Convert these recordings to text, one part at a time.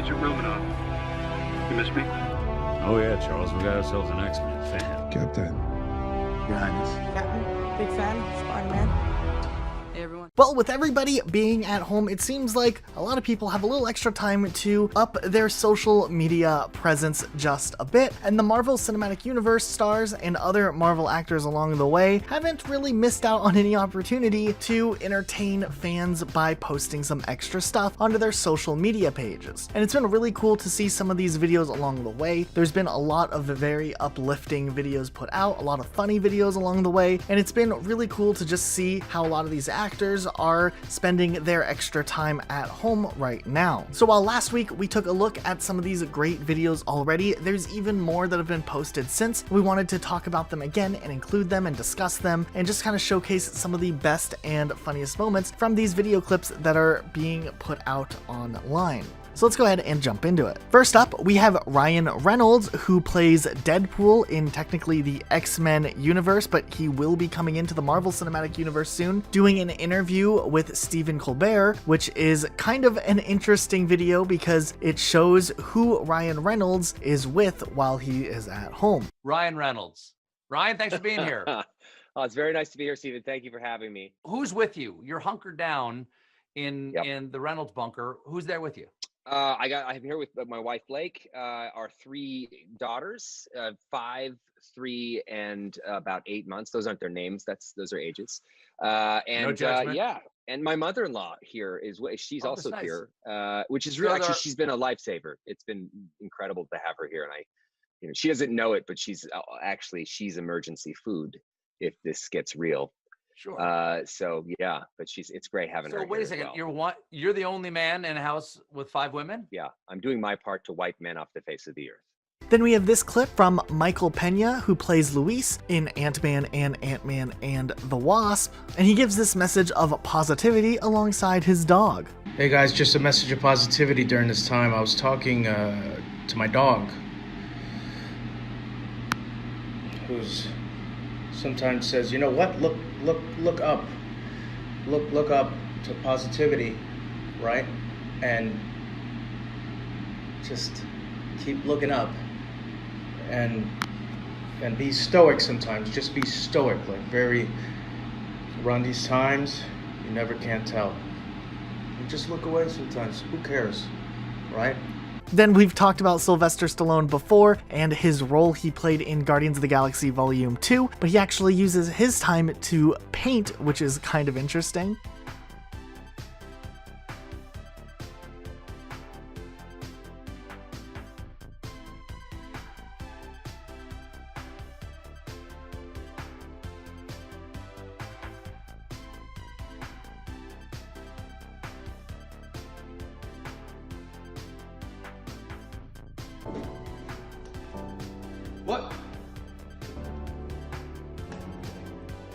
Agent Romanoff. You miss me? Oh yeah, Charles, we got ourselves an X-Men fan. Captain. Your Highness. Captain, big fan, Spider-Man. Hey everyone. Well, with everybody being at home, it seems like a lot of people have a little extra time to up their social media presence just a bit, and the Marvel Cinematic Universe stars and other Marvel actors along the way haven't really missed out on any opportunity to entertain fans by posting some extra stuff onto their social media pages. And it's been really cool to see some of these videos along the way. There's been a lot of very uplifting videos put out, a lot of funny videos along the way, and it's been really cool to just see how a lot of these actors are spending their extra time at home right now. So while last week we took a look at some of these great videos already, there's even more that have been posted since. We wanted to talk about them again and include them and discuss them and just kind of showcase some of the best and funniest moments from these video clips that are being put out online. So let's go ahead and jump into it. First up, we have Ryan Reynolds, who plays Deadpool in technically the X-Men universe, but he will be coming into the Marvel Cinematic Universe soon, doing an interview with Stephen Colbert, which is kind of an interesting video because it shows who Ryan Reynolds is with while he is at home. Ryan Reynolds. Ryan, thanks for being here. Oh, it's very nice to be here, Stephen. Thank you for having me. Who's with you? You're hunkered down in the Reynolds bunker. Who's there with you? I'm here with my wife, Blake, our 3 daughters, 5, 3, and about 8 months. Those aren't their names. Those are ages. And and my mother-in-law here she's also nice. here, which is really, actually, she's been a lifesaver. It's been incredible to have her here. And she doesn't know it, but she's emergency food if this gets real. Sure. So yeah, but it's great having her. So wait a second, you're the only man in a house with 5 women? Yeah, I'm doing my part to wipe men off the face of the earth. Then we have this clip from Michael Pena, who plays Luis in Ant-Man and the Wasp, and he gives this message of positivity alongside his dog. Hey guys, just a message of positivity during this time. I was talking to my dog, who's sometimes says, you know what, look up, look up to positivity, right? And just keep looking up and be stoic sometimes. Just be stoic, like around these times, you never can tell. You just look away sometimes. Who cares, right? Then we've talked about Sylvester Stallone before and his role he played in Guardians of the Galaxy Volume 2, but he actually uses his time to paint, which is kind of interesting. What?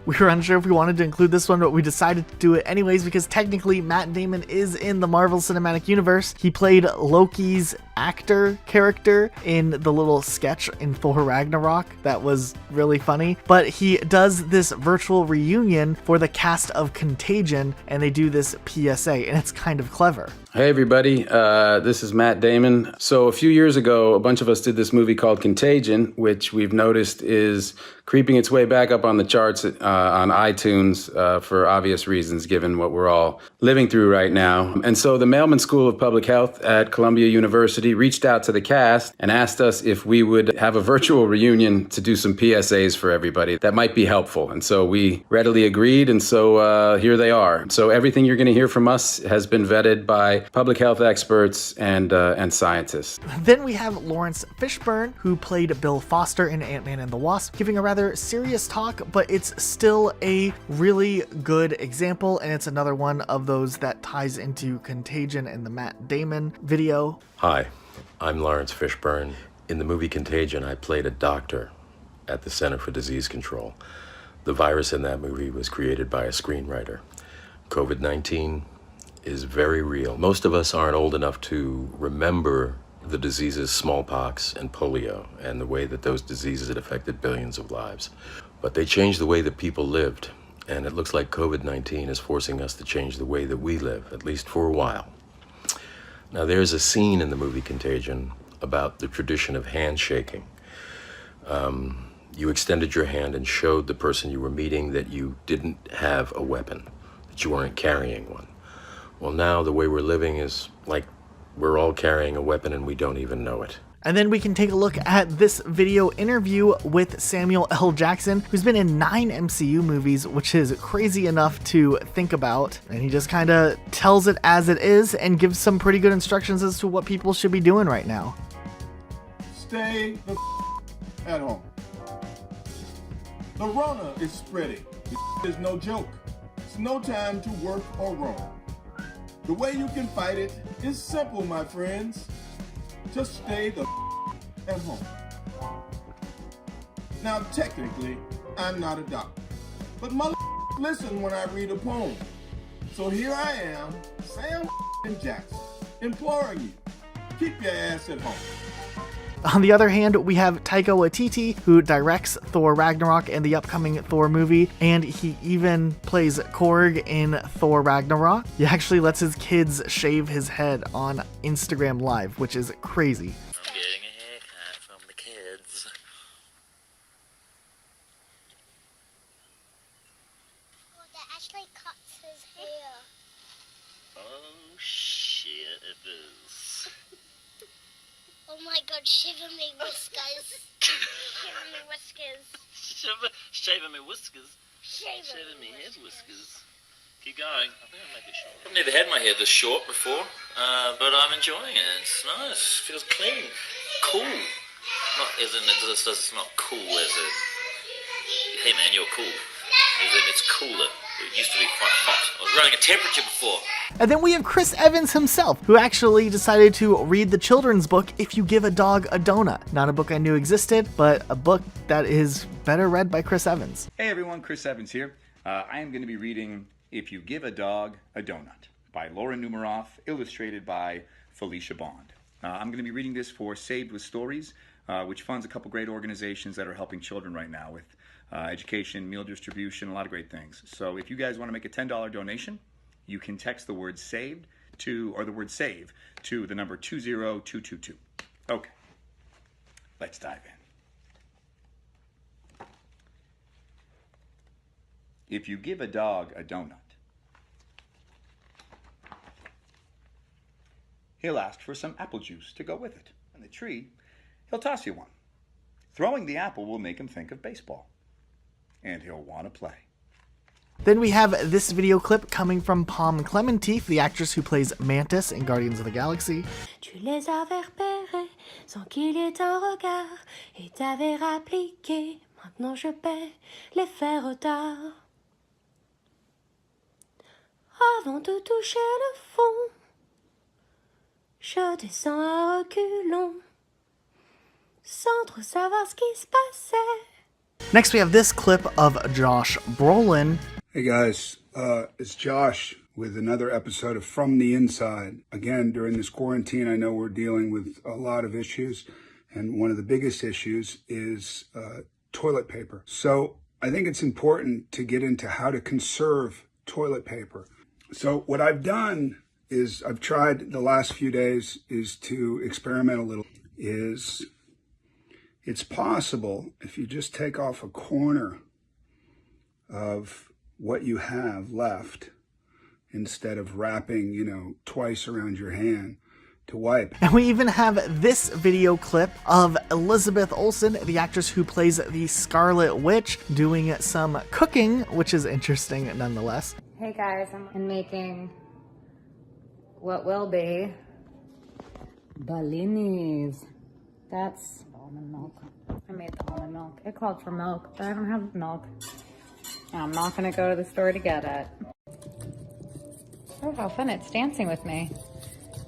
We were unsure if we wanted to include this one, but we decided to do it anyways because technically Matt Damon is in the Marvel Cinematic Universe. He played Loki's actor character in the little sketch in Thor Ragnarok. That was really funny. But he does this virtual reunion for the cast of Contagion, and they do this PSA, and it's kind of clever. Hey everybody, this is Matt Damon. So a few years ago, a bunch of us did this movie called Contagion, which we've noticed is creeping its way back up on the charts on iTunes for obvious reasons, given what we're all living through right now. And so the Mailman School of Public Health at Columbia University reached out to the cast and asked us if we would have a virtual reunion to do some PSAs for everybody that might be helpful. And so we readily agreed, and so here they are. So everything you're going to hear from us has been vetted by public health experts and scientists. Then we have Lawrence Fishburne, who played Bill Foster in Ant-Man and the Wasp, giving a rather serious talk, but it's still a really good example, and it's another one of those that ties into Contagion and the Matt Damon video. Hi, I'm Lawrence Fishburne. In the movie Contagion, I played a doctor at the Center for Disease Control. The virus in that movie was created by a screenwriter. COVID-19 is very real. Most of us aren't old enough to remember the diseases smallpox and polio and the way that those diseases had affected billions of lives. But they changed the way that people lived, and it looks like COVID-19 is forcing us to change the way that we live, at least for a while. Now, there's a scene in the movie Contagion about the tradition of handshaking. You extended your hand and showed the person you were meeting that you didn't have a weapon, that you weren't carrying one. Well, now the way we're living is like we're all carrying a weapon and we don't even know it. And then we can take a look at this video interview with Samuel L. Jackson, who's been in 9 MCU movies, which is crazy enough to think about. And he just kind of tells it as it is and gives some pretty good instructions as to what people should be doing right now. Stay the at home. The Rona is spreading. This is no joke. It's no time to work or roam. The way you can fight it is simple, my friends. Just stay the at home. Now, technically, I'm not a doctor, but mother listen when I read a poem. So here I am, Sam Jackson, imploring you, keep your ass at home. On the other hand, we have Taika Waititi, who directs Thor Ragnarok and the upcoming Thor movie, and he even plays Korg in Thor Ragnarok. He actually lets his kids shave his head on Instagram Live, which is crazy. I'm getting a haircut from the kids. Oh, that actually cuts his hair. Oh shit, it is. Oh my god, shiver me whiskers. Shiver me whiskers. Shaving me whiskers. Shiver me head whiskers. Keep going. I think I'll make it short. I've never had my hair this short before, but I'm enjoying it. It's nice. Feels clean. Cool. Not as in it's not cool as in, hey man, you're cool. As in it's cooler. It used to be quite hot. I was running a temperature before. And then we have Chris Evans himself, who actually decided to read the children's book, If You Give a Dog a Donut. Not a book I knew existed, but a book that is better read by Chris Evans. Hey everyone, Chris Evans here. I am going to be reading If You Give a Dog a Donut by Laura Numeroff, illustrated by Felicia Bond. I'm going to be reading this for Saved with Stories, which funds a couple great organizations that are helping children right now with education, meal distribution, a lot of great things. So if you guys want to make a $10 donation, you can text the word SAVED to, or the word SAVE to the number 20222. Okay, let's dive in. If you give a dog a donut, he'll ask for some apple juice to go with it. On the tree, he'll toss you one. Throwing the apple will make him think of baseball, and he'll want to play. Then we have this video clip coming from Pom Klementieff, the actress who plays Mantis in Guardians of the Galaxy. Tu les avais repérés sans qu'il y ait un regard et t'avais appliqué. Maintenant je paie les faire retard. Avant de toucher le fond, je descends à reculons sans trop savoir ce qui se passait. Next we have this clip of Josh Brolin. Hey guys, it's Josh with another episode of From the Inside. Again, during this quarantine, I know we're dealing with a lot of issues, and one of the biggest issues is toilet paper. So I think it's important to get into how to conserve toilet paper. So what I've done is I've tried the last few days is to experiment a little. It's possible if you just take off a corner of what you have left instead of wrapping, twice around your hand to wipe. And we even have this video clip of Elizabeth Olsen, the actress who plays the Scarlet Witch, doing some cooking, which is interesting nonetheless. Hey guys, I'm making what will be bellinis. That's almond milk. I made the almond milk. It called for milk, but I don't have milk. And I'm not gonna go to the store to get it. Oh, how fun it's dancing with me.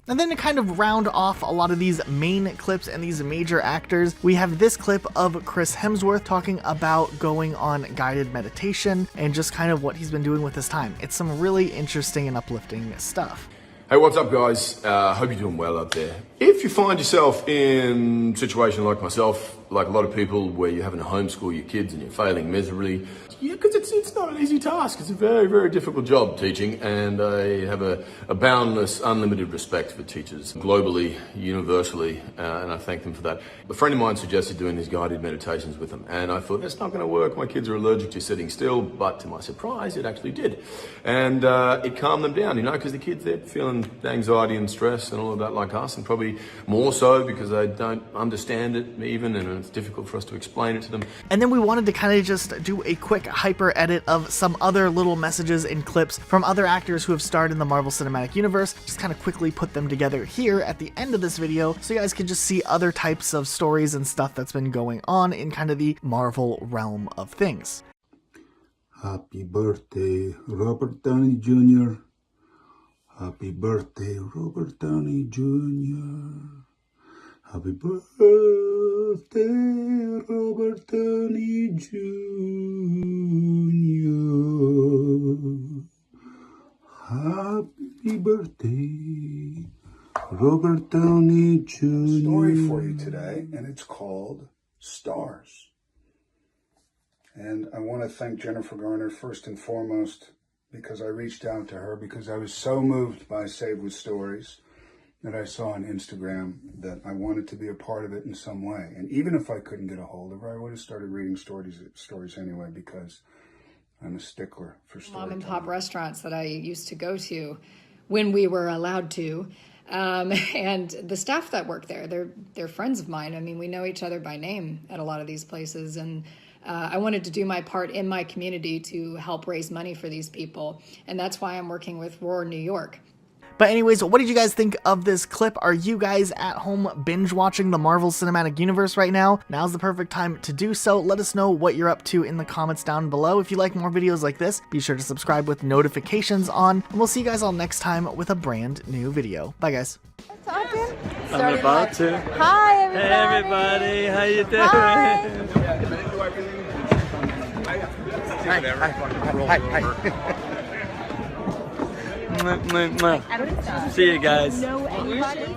And then to kind of round off a lot of these main clips and these major actors, we have this clip of Chris Hemsworth talking about going on guided meditation and just kind of what he's been doing with his time. It's some really interesting and uplifting stuff. Hey, what's up guys? Hope you're doing well out there. If you find yourself in a situation like myself, like a lot of people, where you're having to homeschool your kids and you're failing miserably, yeah, because it's not an easy task. It's a very, very difficult job, teaching, and I have a boundless, unlimited respect for teachers globally, universally, and I thank them for that. A friend of mine suggested doing these guided meditations with them, and I thought, that's not going to work. My kids are allergic to sitting still, but to my surprise, it actually did. And it calmed them down, you know, because the kids, they're feeling anxiety and stress and all of that like us, and probably more so because they don't understand it even, and it's difficult for us to explain it to them. And then we wanted to kind of just do a quick hyper edit of some other little messages and clips from other actors who have starred in the Marvel Cinematic Universe, just kind of quickly put them together here at the end of this video so you guys can just see other types of stories and stuff that's been going on in kind of the Marvel realm of things. Happy birthday, Robert Downey Jr. Happy birthday, Robert Downey Jr. Happy birthday, Robert Downey Jr. Happy birthday, Robert Downey Jr. Story for you today, and it's called Stars. And I want to thank Jennifer Garner first and foremost, because I reached out to her because I was so moved by Saved with Stories that I saw on Instagram that I wanted to be a part of it in some way. And even if I couldn't get a hold of her, I would have started reading stories anyway, because I'm a stickler for storytelling. Mom and pop restaurants that I used to go to when we were allowed to. And the staff that work there, they're friends of mine. I mean, we know each other by name at a lot of these places. And I wanted to do my part in my community to help raise money for these people. And that's why I'm working with Roar New York. But anyways, what did you guys think of this clip? Are you guys at home binge watching the Marvel Cinematic Universe right now? Now's the perfect time to do so. Let us know what you're up to in the comments down below. If you like more videos like this, be sure to subscribe with notifications on, and we'll see you guys all next time with a brand new video. Bye guys. I'm about to. Hi, everybody. Hey, everybody. How you doing? Hi. See you guys. Know anybody?